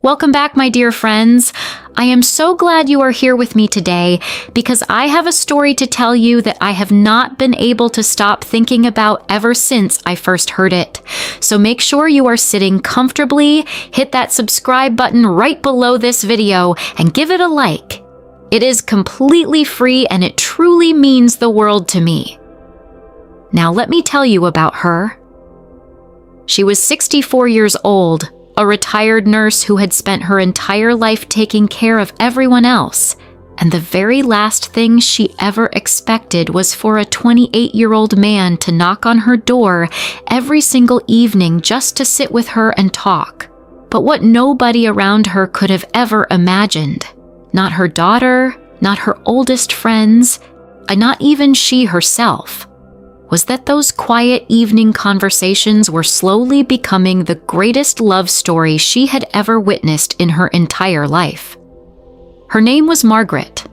Welcome back, my dear friends. I am so glad you are here with me today because I have a story to tell you that I have not been able to stop thinking about ever since I first heard it. So make sure you are sitting comfortably, hit that subscribe button right below this video, and give it a like. It is completely free and it truly means the world to me. Now let me tell you about her. She was 64 years old, a retired nurse who had spent her entire life taking care of everyone else, and the very last thing she ever expected was for a 28-year-old man to knock on her door every single evening just to sit with her and talk. But what nobody around her could have ever imagined, not her daughter, not her oldest friends, and not even she herself, was that those quiet evening conversations were slowly becoming the greatest love story she had ever witnessed in her entire life. Her name was Margaret.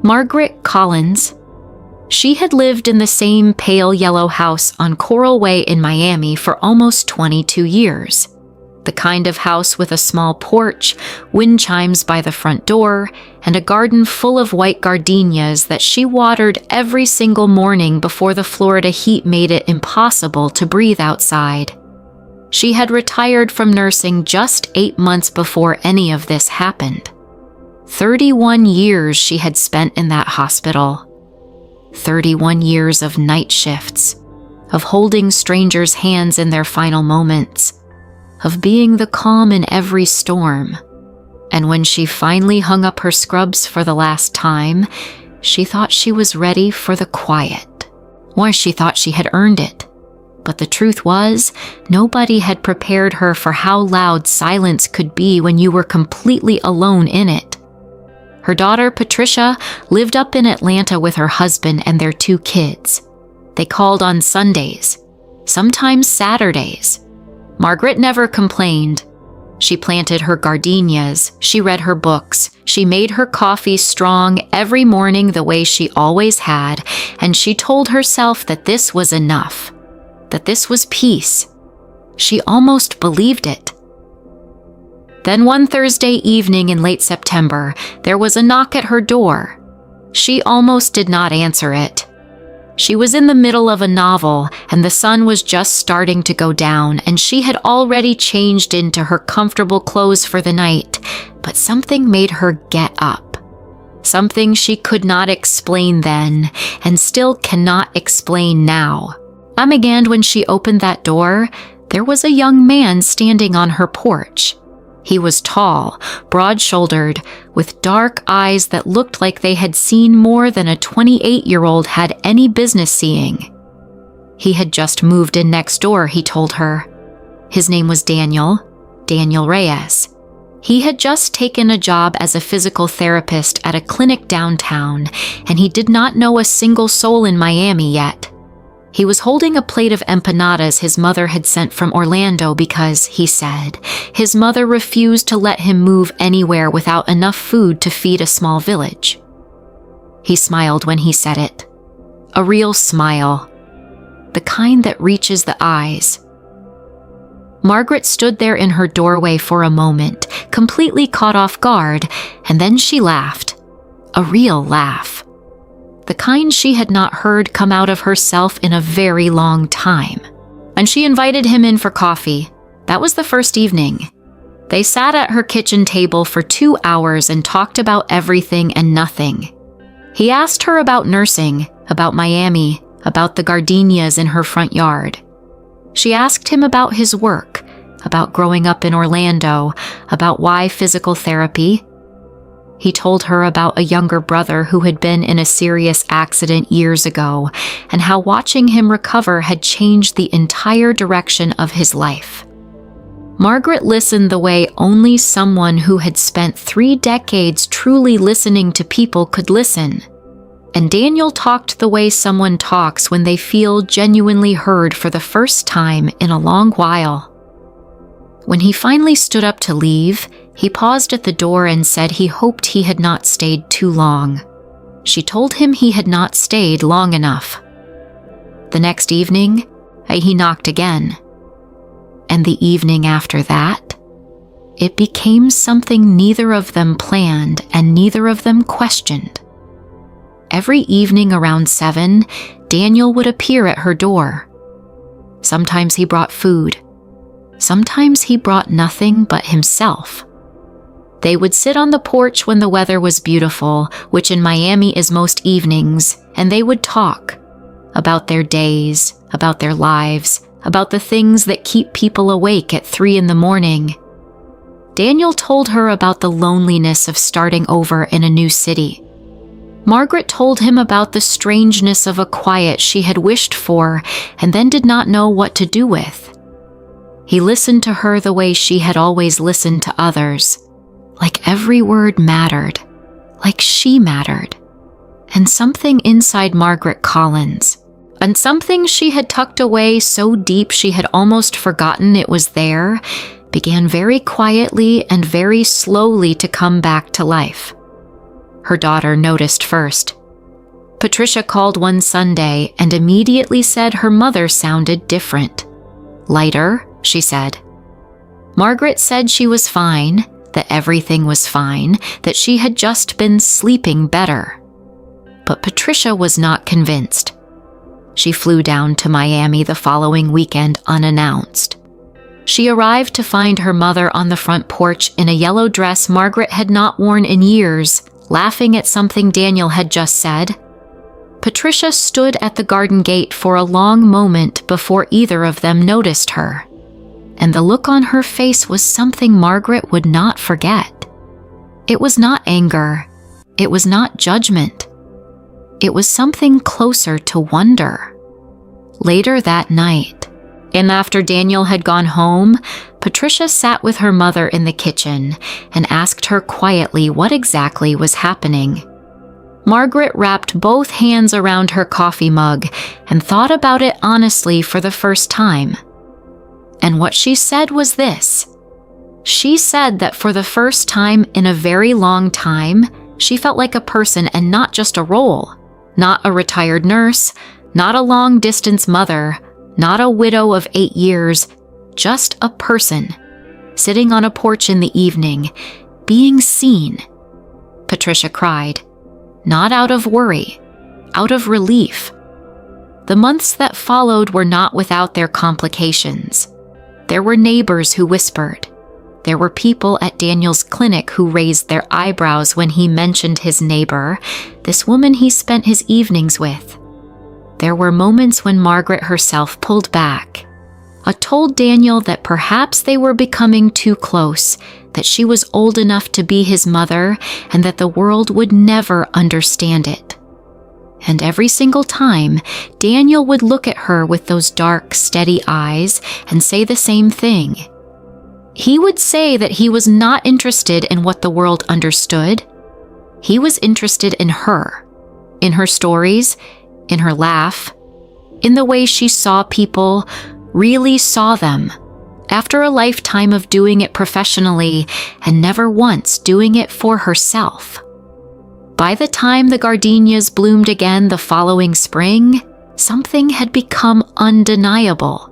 Margaret Collins. She had lived in the same pale yellow house on Coral Way in Miami for almost 22 years. The kind of house with a small porch, wind chimes by the front door, and a garden full of white gardenias that she watered every single morning before the Florida heat made it impossible to breathe outside. She had retired from nursing just 8 months before any of this happened. 31 years she had spent in that hospital. 31 years of night shifts, of holding strangers' hands in their final moments, of being the calm in every storm. And when she finally hung up her scrubs for the last time, she thought she was ready for the quiet. Or she thought she had earned it. But the truth was, nobody had prepared her for how loud silence could be when you were completely alone in it. Her daughter, Patricia, lived up in Atlanta with her husband and their 2 kids. They called on Sundays, sometimes Saturdays. Margaret never complained. She planted her gardenias, she read her books, she made her coffee strong every morning the way she always had, and she told herself that this was enough, that this was peace. She almost believed it. Then one Thursday evening in late September, there was a knock at her door. She almost did not answer it. She was in the middle of a novel, and the sun was just starting to go down, and she had already changed into her comfortable clothes for the night, but something made her get up. Something she could not explain then, and still cannot explain now. And when she opened that door, there was a young man standing on her porch. He was tall, broad-shouldered, with dark eyes that looked like they had seen more than a 28-year-old had any business seeing. He had just moved in next door, he told her. His name was Daniel Reyes. He had just taken a job as a physical therapist at a clinic downtown, and he did not know a single soul in Miami yet. He was holding a plate of empanadas his mother had sent from Orlando because, he said, his mother refused to let him move anywhere without enough food to feed a small village. He smiled when he said it. A real smile. The kind that reaches the eyes. Margaret stood there in her doorway for a moment, completely caught off guard, and then she laughed. A real laugh. The kind she had not heard come out of herself in a very long time. And she invited him in for coffee. That was the first evening. They sat at her kitchen table for 2 hours and talked about everything and nothing. He asked her about nursing, about Miami, about the gardenias in her front yard. She asked him about his work, about growing up in Orlando, about why physical therapy. He told her about a younger brother who had been in a serious accident years ago, and how watching him recover had changed the entire direction of his life. Margaret listened the way only someone who had spent 3 decades truly listening to people could listen. And Daniel talked the way someone talks when they feel genuinely heard for the first time in a long while. When he finally stood up to leave, he paused at the door and said he hoped he had not stayed too long. She told him he had not stayed long enough. The next evening, he knocked again. And the evening after that, it became something neither of them planned and neither of them questioned. Every evening around 7, Daniel would appear at her door. Sometimes he brought food. Sometimes he brought nothing but himself. They would sit on the porch when the weather was beautiful, which in Miami is most evenings, and they would talk about their days, about their lives, about the things that keep people awake at 3 in the morning. Daniel told her about the loneliness of starting over in a new city. Margaret told him about the strangeness of a quiet she had wished for and then did not know what to do with. He listened to her the way she had always listened to others, like every word mattered, like she mattered. And something inside Margaret Collins, and something she had tucked away so deep she had almost forgotten it was there, began very quietly and very slowly to come back to life. Her daughter noticed first. Patricia called one Sunday and immediately said her mother sounded different. Lighter, she said. Margaret said she was fine, that everything was fine, that she had just been sleeping better. But Patricia was not convinced. She flew down to Miami the following weekend unannounced. She arrived to find her mother on the front porch in a yellow dress Margaret had not worn in years, laughing at something Daniel had just said. Patricia stood at the garden gate for a long moment before either of them noticed her, and the look on her face was something Margaret would not forget. It was not anger. It was not judgment. It was something closer to wonder. Later that night, and after Daniel had gone home, Patricia sat with her mother in the kitchen and asked her quietly what exactly was happening. Margaret wrapped both hands around her coffee mug and thought about it honestly for the first time. And what she said was this. She said that for the first time in a very long time, she felt like a person and not just a role. Not a retired nurse, not a long-distance mother, not a widow of 8 years, just a person, sitting on a porch in the evening, being seen. Patricia cried, not out of worry, out of relief. The months that followed were not without their complications. There were neighbors who whispered. There were people at Daniel's clinic who raised their eyebrows when he mentioned his neighbor, this woman he spent his evenings with. There were moments when Margaret herself pulled back, told Daniel that perhaps they were becoming too close, that she was old enough to be his mother, and that the world would never understand it. And every single time, Daniel would look at her with those dark, steady eyes and say the same thing. He would say that he was not interested in what the world understood. He was interested in her stories, in her laugh, in the way she saw people, really saw them, after a lifetime of doing it professionally and never once doing it for herself. By the time the gardenias bloomed again the following spring, something had become undeniable.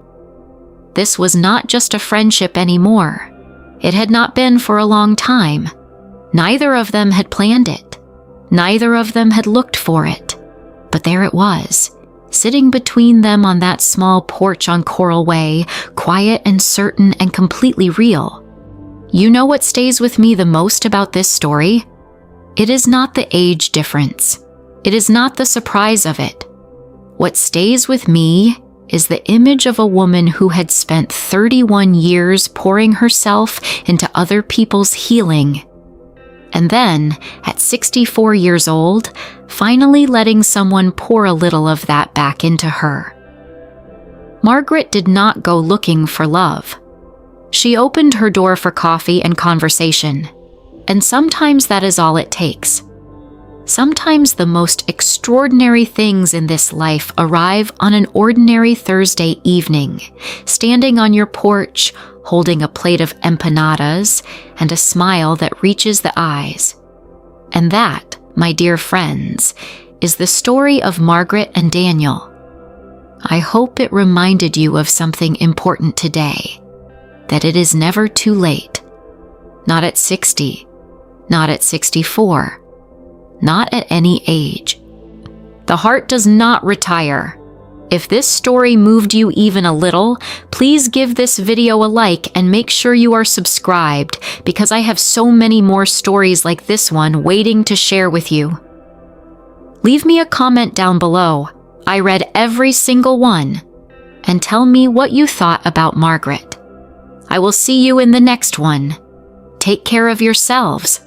This was not just a friendship anymore. It had not been for a long time. Neither of them had planned it. Neither of them had looked for it. But there it was, sitting between them on that small porch on Coral Way, quiet and certain and completely real. You know what stays with me the most about this story? It is not the age difference. It is not the surprise of it. What stays with me is the image of a woman who had spent 31 years pouring herself into other people's healing, and then, at 64 years old, finally letting someone pour a little of that back into her. Margaret did not go looking for love. She opened her door for coffee and conversation, and sometimes that is all it takes. Sometimes the most extraordinary things in this life arrive on an ordinary Thursday evening, standing on your porch, holding a plate of empanadas and a smile that reaches the eyes. And that, my dear friends, is the story of Margaret and Daniel. I hope it reminded you of something important today, that it is never too late not at 60, not at 64, not at any age. The heart does not retire. If this story moved you even a little, please give this video a like and make sure you are subscribed because I have so many more stories like this one waiting to share with you. Leave me a comment down below. I read every single one. And tell me what you thought about Margaret. I will see you in the next one. Take care of yourselves.